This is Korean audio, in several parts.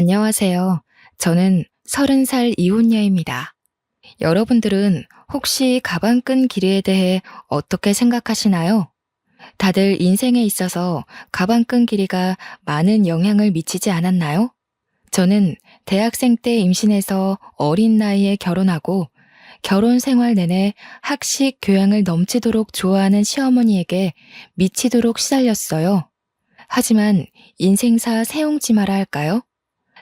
안녕하세요. 저는 30살 이혼녀입니다. 여러분들은 혹시 가방끈 길이에 대해 어떻게 생각하시나요? 다들 인생에 있어서 가방끈 길이가 많은 영향을 미치지 않았나요? 저는 대학생 때 임신해서 어린 나이에 결혼하고 결혼 생활 내내 학식 교양을 넘치도록 좋아하는 시어머니에게 미치도록 시달렸어요. 하지만 인생사 세옹지마라 할까요?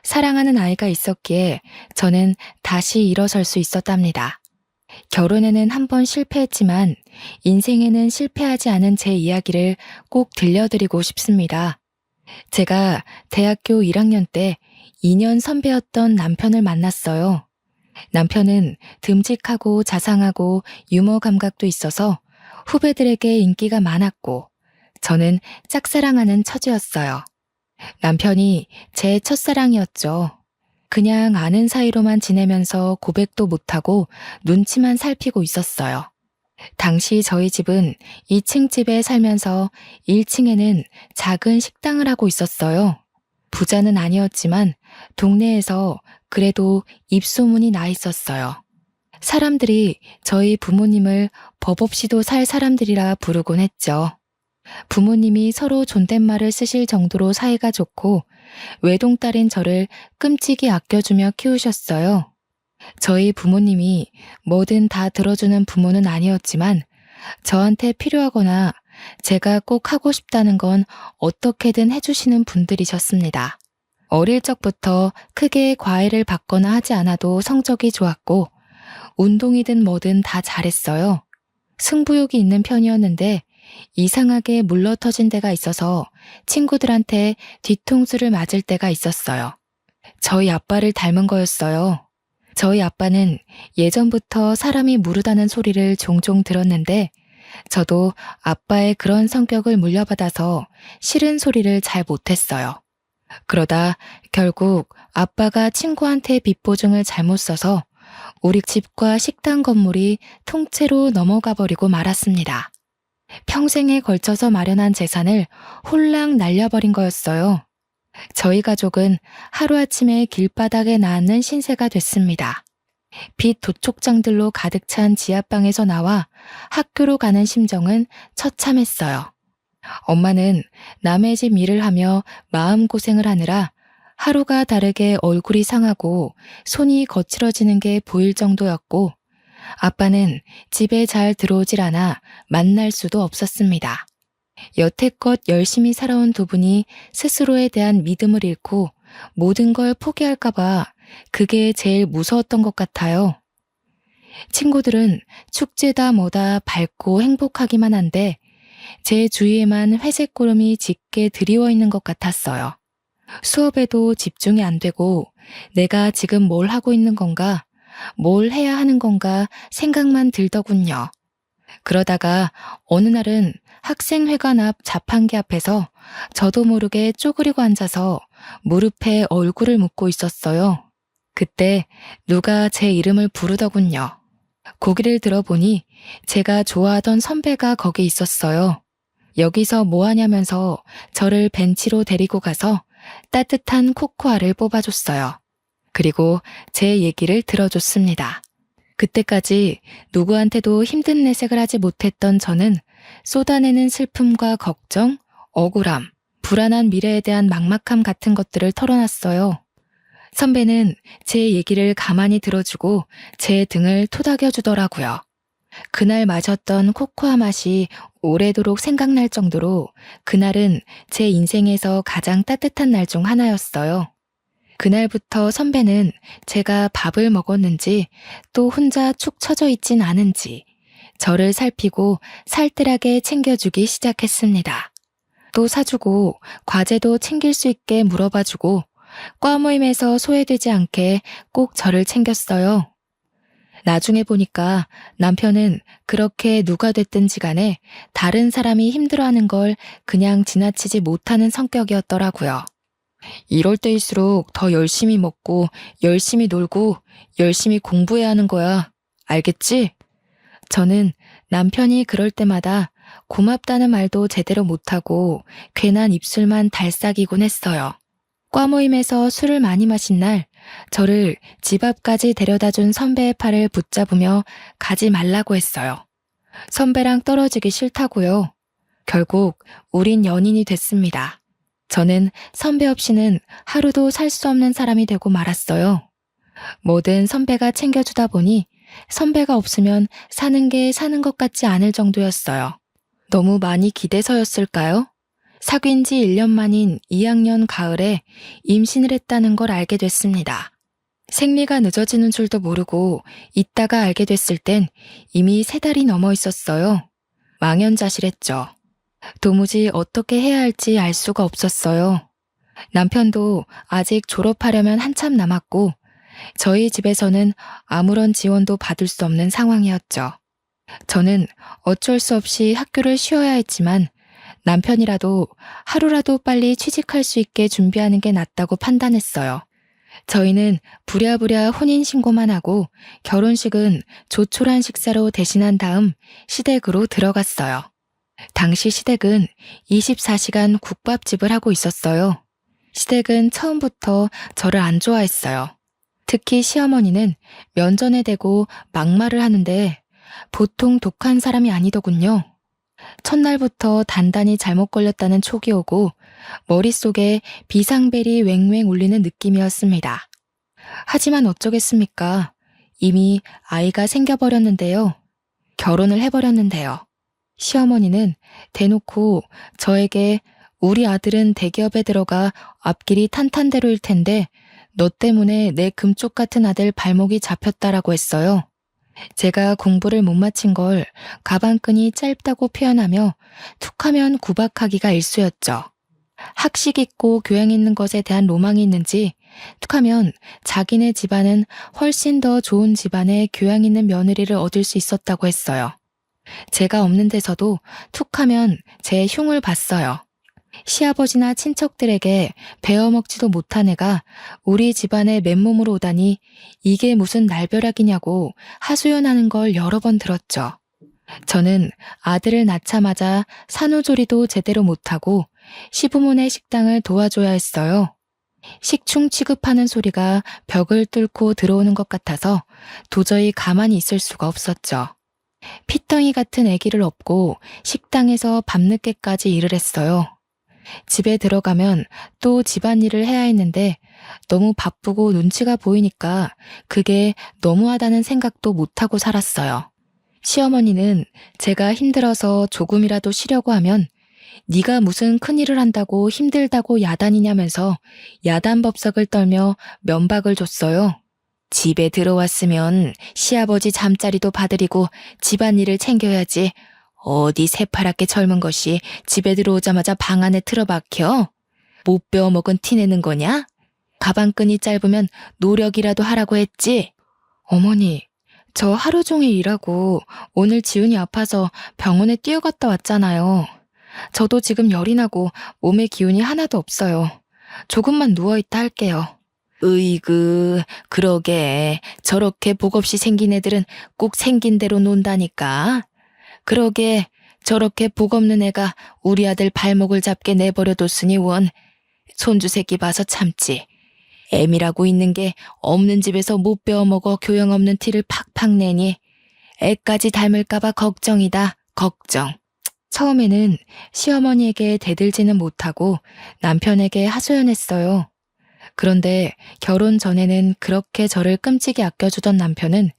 사랑하는 아이가 있었기에 저는 다시 일어설 수 있었답니다. 결혼에는 한 번 실패했지만 인생에는 실패하지 않은 제 이야기를 꼭 들려드리고 싶습니다. 제가 대학교 1학년 때 2년 선배였던 남편을 만났어요. 남편은 듬직하고 자상하고 유머 감각도 있어서 후배들에게 인기가 많았고 저는 짝사랑하는 처지였어요. 남편이 제 첫사랑이었죠. 그냥 아는 사이로만 지내면서 고백도 못하고 눈치만 살피고 있었어요. 당시 저희 집은 2층 집에 살면서 1층에는 작은 식당을 하고 있었어요. 부자는 아니었지만 동네에서 그래도 입소문이 나 있었어요. 사람들이 저희 부모님을 법 없이도 살 사람들이라 부르곤 했죠. 부모님이 서로 존댓말을 쓰실 정도로 사이가 좋고 외동딸인 저를 끔찍이 아껴주며 키우셨어요. 저희 부모님이 뭐든 다 들어주는 부모는 아니었지만 저한테 필요하거나 제가 꼭 하고 싶다는 건 어떻게든 해주시는 분들이셨습니다. 어릴 적부터 크게 과외를 받거나 하지 않아도 성적이 좋았고 운동이든 뭐든 다 잘했어요. 승부욕이 있는 편이었는데 이상하게 물러터진 데가 있어서 친구들한테 뒤통수를 맞을 때가 있었어요. 저희 아빠를 닮은 거였어요. 저희 아빠는 예전부터 사람이 무르다는 소리를 종종 들었는데 저도 아빠의 그런 성격을 물려받아서 싫은 소리를 잘 못했어요. 그러다 결국 아빠가 친구한테 빚 보증을 잘못 써서 우리 집과 식당 건물이 통째로 넘어가 버리고 말았습니다. 평생에 걸쳐서 마련한 재산을 홀랑 날려버린 거였어요. 저희 가족은 하루아침에 길바닥에 낳는 신세가 됐습니다. 빚 도촉장들로 가득 찬 지하방에서 나와 학교로 가는 심정은 처참했어요. 엄마는 남의 집 일을 하며 마음고생을 하느라 하루가 다르게 얼굴이 상하고 손이 거칠어지는 게 보일 정도였고 아빠는 집에 잘 들어오질 않아 만날 수도 없었습니다. 여태껏 열심히 살아온 두 분이 스스로에 대한 믿음을 잃고 모든 걸 포기할까봐 그게 제일 무서웠던 것 같아요. 친구들은 축제다 뭐다 밝고 행복하기만 한데 제 주위에만 회색 구름이 짙게 드리워 있는 것 같았어요. 수업에도 집중이 안 되고 내가 지금 뭘 하고 있는 건가, 뭘 해야 하는 건가 생각만 들더군요. 그러다가 어느 날은 학생회관 앞 자판기 앞에서 저도 모르게 쪼그리고 앉아서 무릎에 얼굴을 묻고 있었어요. 그때 누가 제 이름을 부르더군요. 고개를 들어보니 제가 좋아하던 선배가 거기 있었어요. 여기서 뭐 하냐면서 저를 벤치로 데리고 가서 따뜻한 코코아를 뽑아줬어요. 그리고 제 얘기를 들어줬습니다. 그때까지 누구한테도 힘든 내색을 하지 못했던 저는 쏟아내는 슬픔과 걱정, 억울함, 불안한 미래에 대한 막막함 같은 것들을 털어놨어요. 선배는 제 얘기를 가만히 들어주고 제 등을 토닥여주더라고요. 그날 마셨던 코코아 맛이 오래도록 생각날 정도로 그날은 제 인생에서 가장 따뜻한 날 중 하나였어요. 그날부터 선배는 제가 밥을 먹었는지 또 혼자 축 처져 있진 않은지 저를 살피고 살뜰하게 챙겨주기 시작했습니다. 또 사주고 과제도 챙길 수 있게 물어봐주고 과 모임에서 소외되지 않게 꼭 저를 챙겼어요. 나중에 보니까 남편은 그렇게 누가 됐든지 간에 다른 사람이 힘들어하는 걸 그냥 지나치지 못하는 성격이었더라고요. 이럴 때일수록 더 열심히 먹고 열심히 놀고 열심히 공부해야 하는 거야. 알겠지? 저는 남편이 그럴 때마다 고맙다는 말도 제대로 못하고 괜한 입술만 달싹이곤 했어요. 과 모임에서 술을 많이 마신 날, 저를 집 앞까지 데려다 준 선배의 팔을 붙잡으며 가지 말라고 했어요. 선배랑 떨어지기 싫다고요. 결국 우린 연인이 됐습니다. 저는 선배 없이는 하루도 살 수 없는 사람이 되고 말았어요. 뭐든 선배가 챙겨주다 보니 선배가 없으면 사는 게 사는 것 같지 않을 정도였어요. 너무 많이 기대서였을까요? 사귄 지 1년 만인 2학년 가을에 임신을 했다는 걸 알게 됐습니다. 생리가 늦어지는 줄도 모르고 있다가 알게 됐을 땐 이미 3달이 넘어 있었어요. 망연자실했죠. 도무지 어떻게 해야 할지 알 수가 없었어요. 남편도 아직 졸업하려면 한참 남았고 저희 집에서는 아무런 지원도 받을 수 없는 상황이었죠. 저는 어쩔 수 없이 학교를 쉬어야 했지만 남편이라도 하루라도 빨리 취직할 수 있게 준비하는 게 낫다고 판단했어요. 저희는 부랴부랴 혼인신고만 하고 결혼식은 조촐한 식사로 대신한 다음 시댁으로 들어갔어요. 당시 시댁은 24시간 국밥집을 하고 있었어요. 시댁은 처음부터 저를 안 좋아했어요. 특히 시어머니는 면전에 대고 막말을 하는데 보통 독한 사람이 아니더군요. 첫날부터 단단히 잘못 걸렸다는 촉이 오고 머릿속에 비상벨이 왱왱 울리는 느낌이었습니다. 하지만 어쩌겠습니까? 이미 아이가 생겨버렸는데요. 결혼을 해버렸는데요. 시어머니는 대놓고 저에게 우리 아들은 대기업에 들어가 앞길이 탄탄대로일 텐데 너 때문에 내 금쪽 같은 아들 발목이 잡혔다라고 했어요. 제가 공부를 못 마친 걸 가방끈이 짧다고 표현하며 툭하면 구박하기가 일쑤였죠. 학식 있고 교양 있는 것에 대한 로망이 있는지 툭하면 자기네 집안은 훨씬 더 좋은 집안의 교양 있는 며느리를 얻을 수 있었다고 했어요. 제가 없는 데서도 툭하면 제 흉을 봤어요. 시아버지나 친척들에게 베어먹지도 못한 애가 우리 집안에 맨몸으로 오다니 이게 무슨 날벼락이냐고 하소연하는 걸 여러 번 들었죠. 저는 아들을 낳자마자 산후조리도 제대로 못하고 시부모네 식당을 도와줘야 했어요. 식충 취급하는 소리가 벽을 뚫고 들어오는 것 같아서 도저히 가만히 있을 수가 없었죠. 피덩이 같은 아기를 업고 식당에서 밤늦게까지 일을 했어요. 집에 들어가면 또 집안일을 해야 했는데 너무 바쁘고 눈치가 보이니까 그게 너무하다는 생각도 못하고 살았어요. 시어머니는 제가 힘들어서 조금이라도 쉬려고 하면 네가 무슨 큰일을 한다고 힘들다고 야단이냐면서 야단법석을 떨며 면박을 줬어요. 집에 들어왔으면 시아버지 잠자리도 봐드리고 집안일을 챙겨야지. 어디 새파랗게 젊은 것이 집에 들어오자마자 방 안에 틀어박혀? 못 배워먹은 티 내는 거냐? 가방끈이 짧으면 노력이라도 하라고 했지? 어머니, 저 하루 종일 일하고 오늘 지훈이 아파서 병원에 뛰어갔다 왔잖아요. 저도 지금 열이 나고 몸에 기운이 하나도 없어요. 조금만 누워있다 할게요. 으이그, 그러게. 저렇게 복 없이 생긴 애들은 꼭 생긴 대로 논다니까. 그러게 저렇게 복 없는 애가 우리 아들 발목을 잡게 내버려뒀으니 원. 손주 새끼 봐서 참지. 애미라고 있는 게 없는 집에서 못 배워먹어 교양 없는 티를 팍팍 내니 애까지 닮을까봐 걱정이다. 걱정. 처음에는 시어머니에게 대들지는 못하고 남편에게 하소연했어요. 그런데 결혼 전에는 그렇게 저를 끔찍이 아껴주던 남편은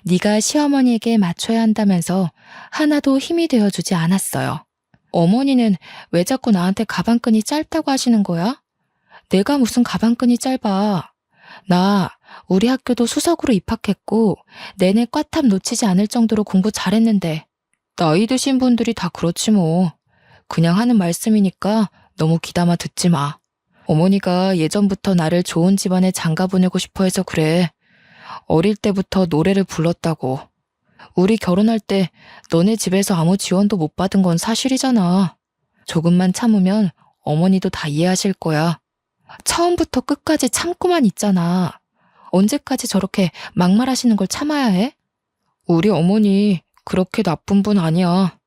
네가 시어머니에게 맞춰야 한다면서 하나도 힘이 되어주지 않았어요. 어머니는 왜 자꾸 나한테 가방끈이 짧다고 하시는 거야? 내가 무슨 가방끈이 짧아. 나 우리 학교도 수석으로 입학했고 내내 꽈탑 놓치지 않을 정도로 공부 잘했는데 나이 드신 분들이 다 그렇지 뭐. 그냥 하는 말씀이니까 너무 귀담아 듣지 마. 어머니가 예전부터 나를 좋은 집안에 장가 보내고 싶어 해서 그래. 어릴 때부터 노래를 불렀다고. 우리 결혼할 때 너네 집에서 아무 지원도 못 받은 건 사실이잖아. 조금만 참으면 어머니도 다 이해하실 거야. 처음부터 끝까지 참고만 있잖아. 언제까지 저렇게 막말하시는 걸 참아야 해? 우리 어머니 그렇게 나쁜 분 아니야.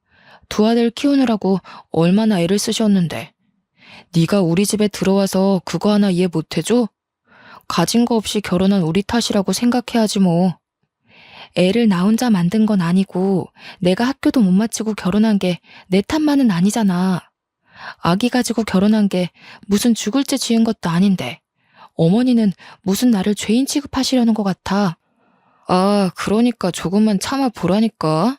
두 아들 키우느라고 얼마나 애를 쓰셨는데. 네가 우리 집에 들어와서 그거 하나 이해 못해줘? 가진 거 없이 결혼한 우리 탓이라고 생각해야지 뭐. 애를 나 혼자 만든 건 아니고 내가 학교도 못 마치고 결혼한 게 내 탓만은 아니잖아. 아기 가지고 결혼한 게 무슨 죽을 죄 지은 것도 아닌데 어머니는 무슨 나를 죄인 취급하시려는 것 같아. 아, 그러니까 조금만 참아 보라니까.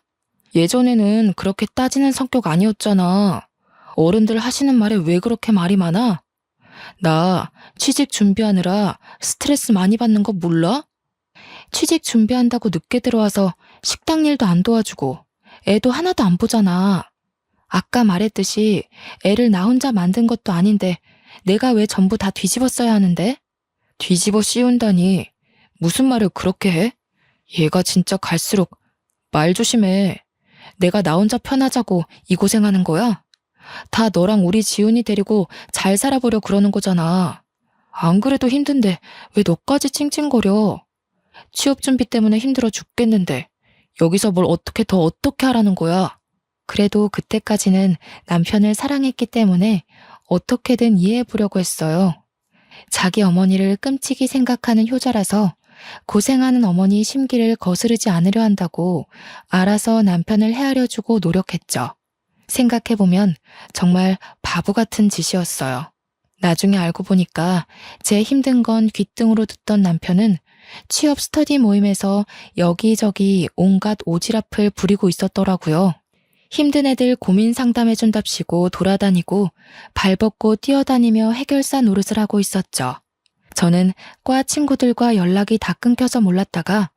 예전에는 그렇게 따지는 성격 아니었잖아. 어른들 하시는 말에 왜 그렇게 말이 많아? 나 취직 준비하느라 스트레스 많이 받는 거 몰라? 취직 준비한다고 늦게 들어와서 식당 일도 안 도와주고 애도 하나도 안 보잖아. 아까 말했듯이 애를 나 혼자 만든 것도 아닌데 내가 왜 전부 다 뒤집어 써야 하는데? 뒤집어 씌운다니 무슨 말을 그렇게 해? 얘가 진짜 갈수록 말 조심해. 내가 나 혼자 편하자고 이 고생하는 거야? 다 너랑 우리 지훈이 데리고 잘 살아보려 그러는 거잖아. 안 그래도 힘든데 왜 너까지 찡찡거려? 취업 준비 때문에 힘들어 죽겠는데 여기서 뭘 어떻게 하라는 거야? 그래도 그때까지는 남편을 사랑했기 때문에 어떻게든 이해해 보려고 했어요. 자기 어머니를 끔찍이 생각하는 효자라서 고생하는 어머니 심기를 거스르지 않으려 한다고 알아서 남편을 헤아려주고 노력했죠. 생각해보면 정말 바보 같은 짓이었어요. 나중에 알고 보니까 제 힘든 건 귓등으로 듣던 남편은 취업 스터디 모임에서 여기저기 온갖 오지랖을 부리고 있었더라고요. 힘든 애들 고민 상담해준답시고 돌아다니고 발벗고 뛰어다니며 해결사 노릇을 하고 있었죠. 저는 과 친구들과 연락이 다 끊겨서 몰랐다가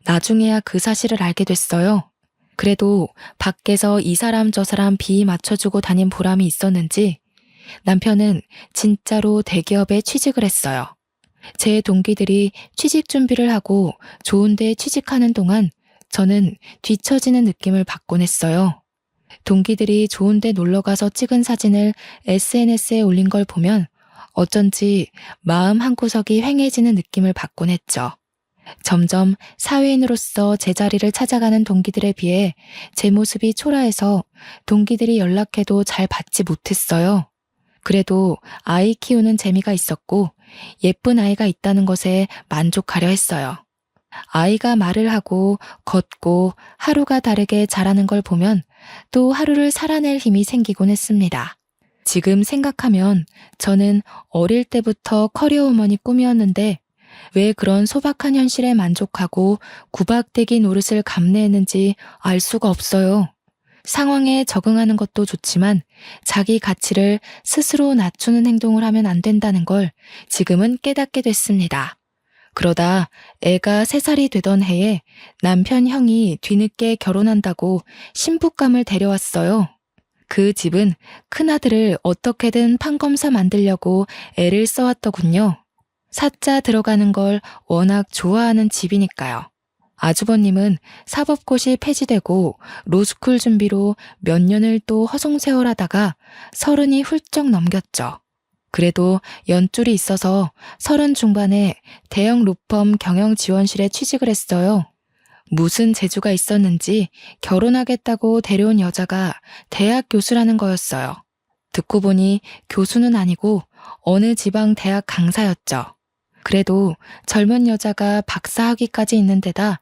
나중에야 그 사실을 알게 됐어요. 그래도 밖에서 이 사람 저 사람 비위 맞춰주고 다닌 보람이 있었는지 남편은 진짜로 대기업에 취직을 했어요. 제 동기들이 취직 준비를 하고 좋은 데 취직하는 동안 저는 뒤처지는 느낌을 받곤 했어요. 동기들이 좋은 데 놀러가서 찍은 사진을 SNS에 올린 걸 보면 어쩐지 마음 한구석이 휑해지는 느낌을 받곤 했죠. 점점 사회인으로서 제자리를 찾아가는 동기들에 비해 제 모습이 초라해서 동기들이 연락해도 잘 받지 못했어요. 그래도 아이 키우는 재미가 있었고 예쁜 아이가 있다는 것에 만족하려 했어요. 아이가 말을 하고 걷고 하루가 다르게 자라는 걸 보면 또 하루를 살아낼 힘이 생기곤 했습니다. 지금 생각하면 저는 어릴 때부터 커리어우먼이 꿈이었는데 왜 그런 소박한 현실에 만족하고 구박대기 노릇을 감내했는지 알 수가 없어요. 상황에 적응하는 것도 좋지만 자기 가치를 스스로 낮추는 행동을 하면 안 된다는 걸 지금은 깨닫게 됐습니다. 그러다 애가 3살이 되던 해에 남편 형이 뒤늦게 결혼한다고 신부감을 데려왔어요. 그 집은 큰아들을 어떻게든 판검사 만들려고 애를 써왔더군요. 사자 들어가는 걸 워낙 좋아하는 집이니까요. 아주버님은 사법고시 폐지되고 로스쿨 준비로 몇 년을 또 허송세월하다가 30이 훌쩍 넘겼죠. 그래도 연줄이 있어서 30 중반에 대형 로펌 경영지원실에 취직을 했어요. 무슨 재주가 있었는지 결혼하겠다고 데려온 여자가 대학 교수라는 거였어요. 듣고 보니 교수는 아니고 어느 지방 대학 강사였죠. 그래도 젊은 여자가 박사 학위까지 있는 데다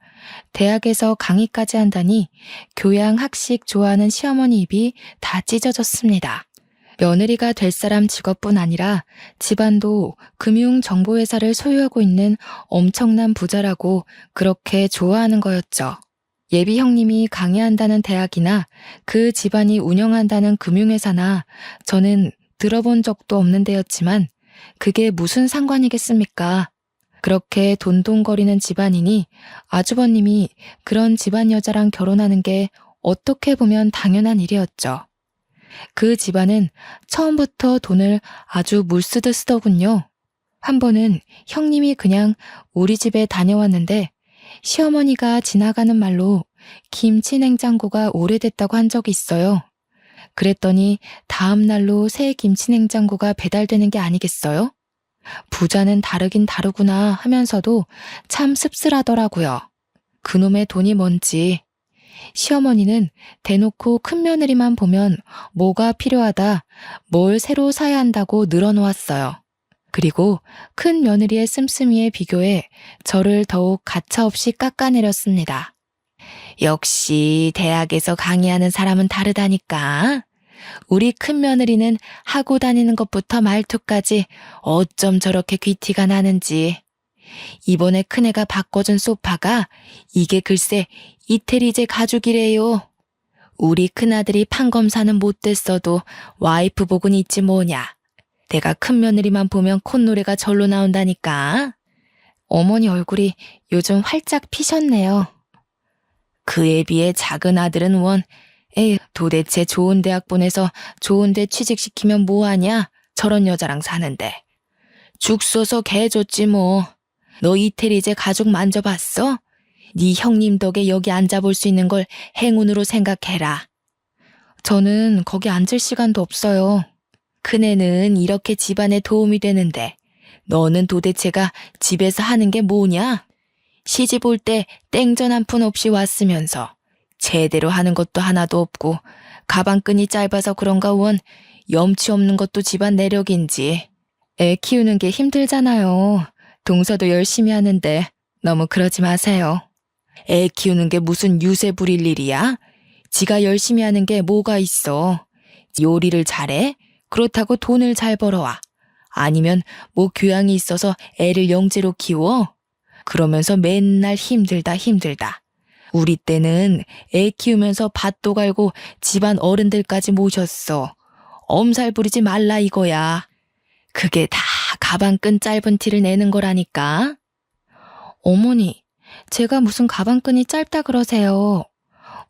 대학에서 강의까지 한다니 교양 학식 좋아하는 시어머니 입이 다 찢어졌습니다. 며느리가 될 사람 직업뿐 아니라 집안도 금융정보회사를 소유하고 있는 엄청난 부자라고 그렇게 좋아하는 거였죠. 예비 형님이 강의한다는 대학이나 그 집안이 운영한다는 금융회사나 저는 들어본 적도 없는 데였지만 그게 무슨 상관이겠습니까? 그렇게 돈돈거리는 집안이니 아주버님이 그런 집안 여자랑 결혼하는 게 어떻게 보면 당연한 일이었죠. 그 집안은 처음부터 돈을 아주 물쓰듯 쓰더군요. 한 번은 형님이 그냥 우리 집에 다녀왔는데 시어머니가 지나가는 말로 김치 냉장고가 오래됐다고 한 적이 있어요. 그랬더니 다음 날로 새 김치 냉장고가 배달되는 게 아니겠어요? 부자는 다르긴 다르구나 하면서도 참 씁쓸하더라고요. 그놈의 돈이 뭔지. 시어머니는 대놓고 큰며느리만 보면 뭐가 필요하다, 뭘 새로 사야 한다고 늘어놓았어요. 그리고 큰 며느리의 씀씀이에 비교해 저를 더욱 가차없이 깎아내렸습니다. 역시 대학에서 강의하는 사람은 다르다니까. 우리 큰 며느리는 하고 다니는 것부터 말투까지 어쩜 저렇게 귀티가 나는지. 이번에 큰애가 바꿔준 소파가 이게 글쎄 이태리제 가죽이래요. 우리 큰아들이 판검사는 못됐어도 와이프 복은 있지 뭐냐. 내가 큰 며느리만 보면 콧노래가 절로 나온다니까. 어머니 얼굴이 요즘 활짝 피셨네요. 그에 비해 작은 아들은 에휴, 도대체 좋은 대학 보내서 좋은 데 취직시키면 뭐하냐? 저런 여자랑 사는데. 죽 써서 개 줬지 뭐. 너 이태리제 가죽 만져봤어? 네 형님 덕에 여기 앉아볼 수 있는 걸 행운으로 생각해라. 저는 거기 앉을 시간도 없어요. 큰애는 이렇게 집안에 도움이 되는데 너는 도대체가 집에서 하는 게 뭐냐? 시집 올 때 땡전 한 푼 없이 왔으면서 제대로 하는 것도 하나도 없고 가방끈이 짧아서 그런가 염치 없는 것도 집안 내력인지. 애 키우는 게 힘들잖아요. 동서도 열심히 하는데 너무 그러지 마세요. 애 키우는 게 무슨 유세 부릴 일이야? 지가 열심히 하는 게 뭐가 있어. 요리를 잘해? 그렇다고 돈을 잘 벌어와. 아니면 뭐 교양이 있어서 애를 영재로 키워? 그러면서 맨날 힘들다. 우리 때는 애 키우면서 밭도 갈고 집안 어른들까지 모셨어. 엄살 부리지 말라 이거야. 그게 다 가방끈 짧은 티를 내는 거라니까. 어머니, 제가 무슨 가방끈이 짧다 그러세요.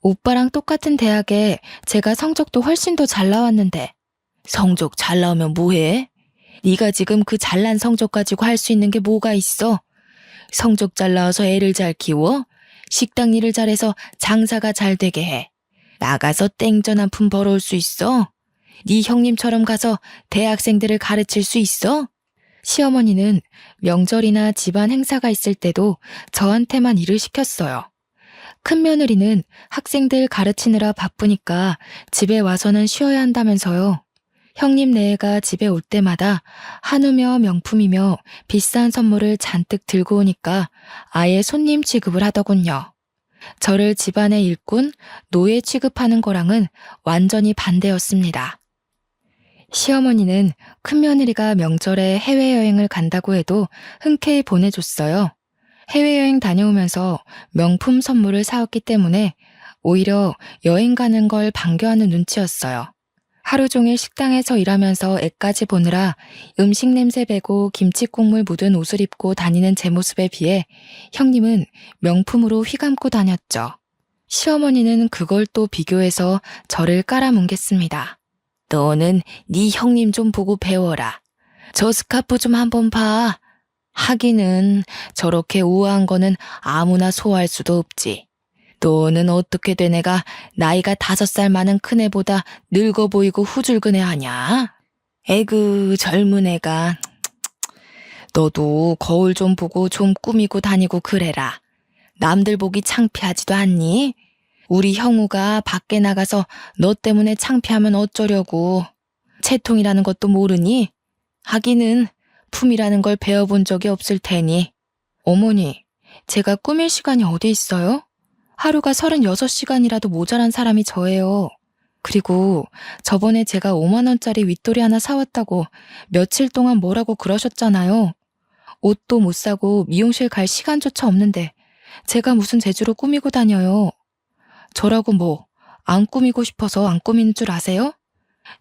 오빠랑 똑같은 대학에 제가 성적도 훨씬 더 잘 나왔는데. 성적 잘 나오면 뭐해? 네가 지금 그 잘난 성적 가지고 할 수 있는 게 뭐가 있어? 성적 잘 나와서 애를 잘 키워? 식당 일을 잘해서 장사가 잘 되게 해. 나가서 땡전 한 푼 벌어올 수 있어? 네 형님처럼 가서 대학생들을 가르칠 수 있어? 시어머니는 명절이나 집안 행사가 있을 때도 저한테만 일을 시켰어요. 큰 며느리는 학생들 가르치느라 바쁘니까 집에 와서는 쉬어야 한다면서요. 형님 네애가 집에 올 때마다 한우며 명품이며 비싼 선물을 잔뜩 들고 오니까 아예 손님 취급을 하더군요. 저를 집안의 일꾼, 노예 취급하는 거랑은 완전히 반대였습니다. 시어머니는 큰며느리가 명절에 해외여행을 간다고 해도 흔쾌히 보내줬어요. 해외여행 다녀오면서 명품 선물을 사왔기 때문에 오히려 여행 가는 걸 반겨하는 눈치였어요. 하루 종일 식당에서 일하면서 애까지 보느라 음식 냄새 배고 김치 국물 묻은 옷을 입고 다니는 제 모습에 비해 형님은 명품으로 휘감고 다녔죠. 시어머니는 그걸 또 비교해서 저를 깔아뭉갰습니다. 너는 네 형님 좀 보고 배워라. 저 스카프 좀 한번 봐. 하기는 저렇게 우아한 거는 아무나 소화할 수도 없지. 너는 어떻게 된 애가 나이가 5살 많은 큰애보다 늙어 보이고 후줄근해하냐? 에그 젊은 애가. 너도 거울 좀 보고 좀 꾸미고 다니고 그래라. 남들 보기 창피하지도 않니? 우리 형우가 밖에 나가서 너 때문에 창피하면 어쩌려고. 채통이라는 것도 모르니? 하기는 품이라는 걸 배워본 적이 없을 테니. 어머니, 제가 꾸밀 시간이 어디 있어요? 하루가 36시간이라도 모자란 사람이 저예요. 그리고 저번에 제가 5만 원짜리 윗돌이 하나 사왔다고 며칠 동안 뭐라고 그러셨잖아요. 옷도 못 사고 미용실 갈 시간조차 없는데 제가 무슨 재주로 꾸미고 다녀요. 저라고 뭐 안 꾸미고 싶어서 안 꾸미는 줄 아세요?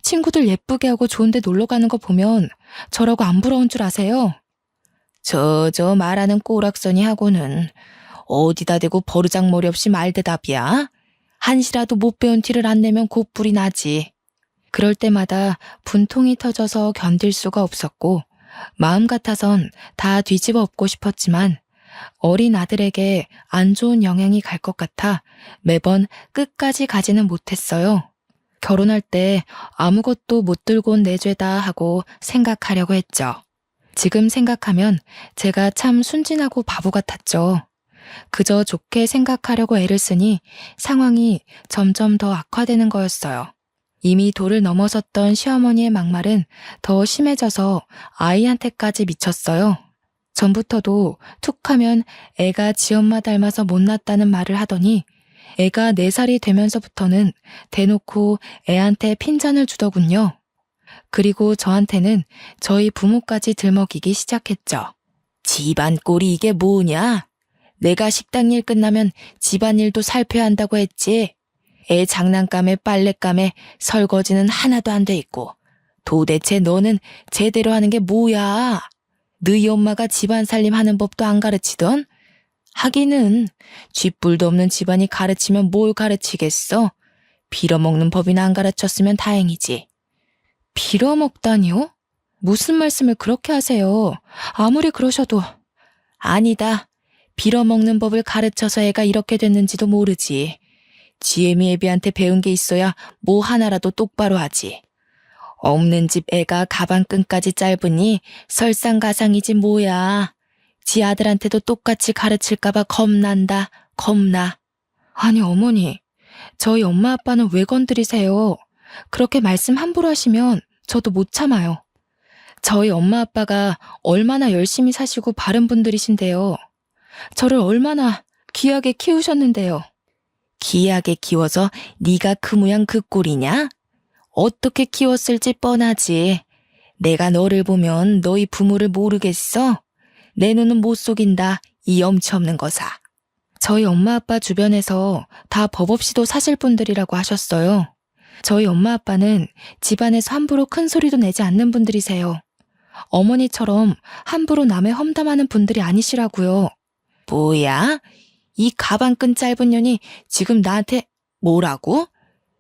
친구들 예쁘게 하고 좋은 데 놀러 가는 거 보면 저라고 안 부러운 줄 아세요? 저 말하는 꼬락서니 하고는 어디다 대고 버르장머리 없이 말대답이야? 한시라도 못 배운 티를 안 내면 곧불이 나지. 그럴 때마다 분통이 터져서 견딜 수가 없었고 마음 같아선 다 뒤집어 엎고 싶었지만 어린 아들에게 안 좋은 영향이 갈 것 같아 매번 끝까지 가지는 못했어요. 결혼할 때 아무것도 못 들고 온 내 죄다 하고 생각하려고 했죠. 지금 생각하면 제가 참 순진하고 바보 같았죠. 그저 좋게 생각하려고 애를 쓰니 상황이 점점 더 악화되는 거였어요. 이미 도를 넘어섰던 시어머니의 막말은 더 심해져서 아이한테까지 미쳤어요. 전부터도 툭하면 애가 지엄마 닮아서 못났다는 말을 하더니 애가 4살이 되면서부터는 대놓고 애한테 핀잔을 주더군요. 그리고 저한테는 저희 부모까지 들먹이기 시작했죠. 집안 꼴이 이게 뭐냐? 내가 식당 일 끝나면 집안일도 살펴야 한다고 했지. 애 장난감에 빨랫감에 설거지는 하나도 안 돼 있고 도대체 너는 제대로 하는 게 뭐야? 너희 엄마가 집안 살림 하는 법도 안 가르치던? 하기는 쥐뿔도 없는 집안이 가르치면 뭘 가르치겠어? 빌어먹는 법이나 안 가르쳤으면 다행이지. 빌어먹다니요? 무슨 말씀을 그렇게 하세요? 아무리 그러셔도. 아니다. 빌어먹는 법을 가르쳐서 애가 이렇게 됐는지도 모르지. 지혜미 애비한테 배운 게 있어야 뭐 하나라도 똑바로 하지. 없는 집 애가 가방끈까지 짧으니 설상가상이지 뭐야. 지 아들한테도 똑같이 가르칠까봐 겁난다. 겁나. 아니 어머니, 저희 엄마 아빠는 왜 건드리세요? 그렇게 말씀 함부로 하시면 저도 못 참아요. 저희 엄마 아빠가 얼마나 열심히 사시고 바른 분들이신데요. 저를 얼마나 귀하게 키우셨는데요. 귀하게 키워서 네가 그 모양 그 꼴이냐? 어떻게 키웠을지 뻔하지. 내가 너를 보면 너희 부모를 모르겠어? 내 눈은 못 속인다. 이 염치 없는 거사. 저희 엄마 아빠 주변에서 다 법 없이도 사실 분들이라고 하셨어요. 저희 엄마 아빠는 집안에서 함부로 큰 소리도 내지 않는 분들이세요. 어머니처럼 함부로 남의 험담하는 분들이 아니시라고요. 뭐야? 이 가방끈 짧은 년이 지금 나한테 뭐라고?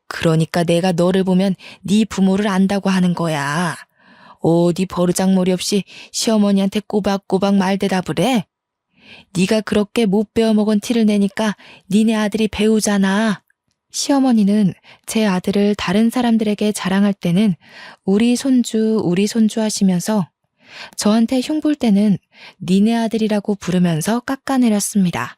그러니까 내가 너를 보면 네 부모를 안다고 하는 거야. 어디 버르장머리 없이 시어머니한테 꼬박꼬박 말대답을 해? 네가 그렇게 못 배워먹은 티를 내니까 니네 아들이 배우잖아. 시어머니는 제 아들을 다른 사람들에게 자랑할 때는 우리 손주 하시면서 저한테 흉볼 때는 니네 아들이라고 부르면서 깎아내렸습니다.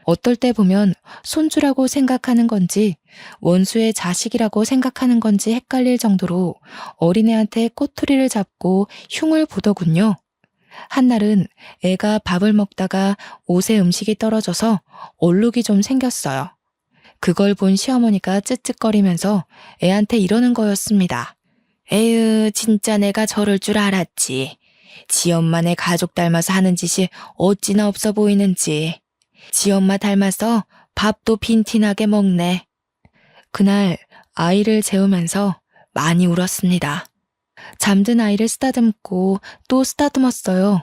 어떨 때 보면 손주라고 생각하는 건지 원수의 자식이라고 생각하는 건지 헷갈릴 정도로 어린애한테 꼬투리를 잡고 흉을 보더군요. 한날은 애가 밥을 먹다가 옷에 음식이 떨어져서 얼룩이 좀 생겼어요. 그걸 본 시어머니가 쯧쯧거리면서 애한테 이러는 거였습니다. 에휴, 진짜 내가 저럴 줄 알았지. 지 엄마네 가족 닮아서 하는 짓이 어찌나 없어 보이는지. 지 엄마 닮아서 밥도 빈티나게 먹네. 그날 아이를 재우면서 많이 울었습니다. 잠든 아이를 쓰다듬고 또 쓰다듬었어요.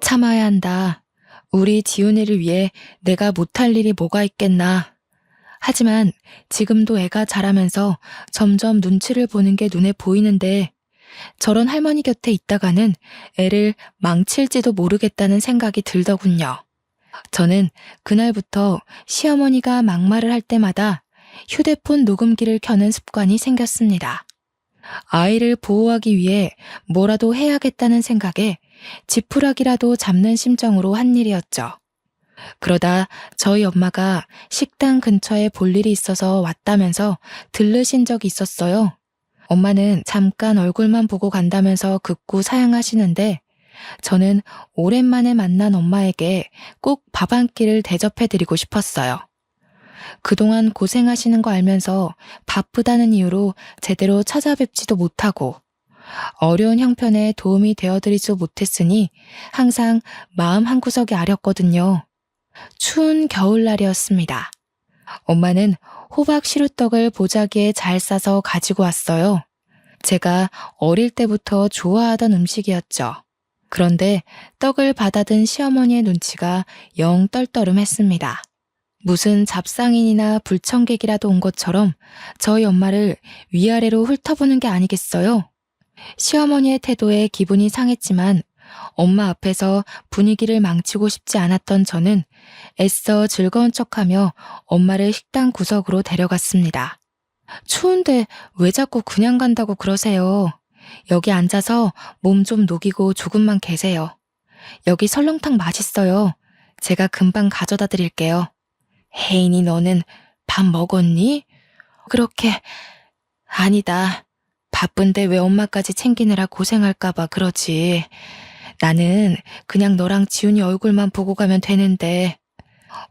참아야 한다. 우리 지훈이를 위해 내가 못할 일이 뭐가 있겠나. 하지만 지금도 애가 자라면서 점점 눈치를 보는 게 눈에 보이는데 저런 할머니 곁에 있다가는 애를 망칠지도 모르겠다는 생각이 들더군요. 저는 그날부터 시어머니가 막말을 할 때마다 휴대폰 녹음기를 켜는 습관이 생겼습니다. 아이를 보호하기 위해 뭐라도 해야겠다는 생각에 지푸라기라도 잡는 심정으로 한 일이었죠. 그러다 저희 엄마가 식당 근처에 볼 일이 있어서 왔다면서 들르신 적이 있었어요. 엄마는 잠깐 얼굴만 보고 간다면서 극구 사양하시는데 저는 오랜만에 만난 엄마에게 꼭 밥 한 끼를 대접해드리고 싶었어요. 그동안 고생하시는 거 알면서 바쁘다는 이유로 제대로 찾아뵙지도 못하고 어려운 형편에 도움이 되어드리지 못했으니 항상 마음 한구석이 아렸거든요. 추운 겨울날이었습니다. 엄마는 호박 시루떡을 보자기에 잘 싸서 가지고 왔어요. 제가 어릴 때부터 좋아하던 음식이었죠. 그런데 떡을 받아든 시어머니의 눈치가 영 떨떠름했습니다. 무슨 잡상인이나 불청객이라도 온 것처럼 저희 엄마를 위아래로 훑어보는 게 아니겠어요? 시어머니의 태도에 기분이 상했지만 엄마 앞에서 분위기를 망치고 싶지 않았던 저는 애써 즐거운 척하며 엄마를 식당 구석으로 데려갔습니다. 추운데 왜 자꾸 그냥 간다고 그러세요? 여기 앉아서 몸 좀 녹이고 조금만 계세요. 여기 설렁탕 맛있어요. 제가 금방 가져다 드릴게요. 혜인이 너는 밥 먹었니? 그렇게, 아니다. 바쁜데 왜 엄마까지 챙기느라 고생할까봐 그러지. 나는 그냥 너랑 지훈이 얼굴만 보고 가면 되는데.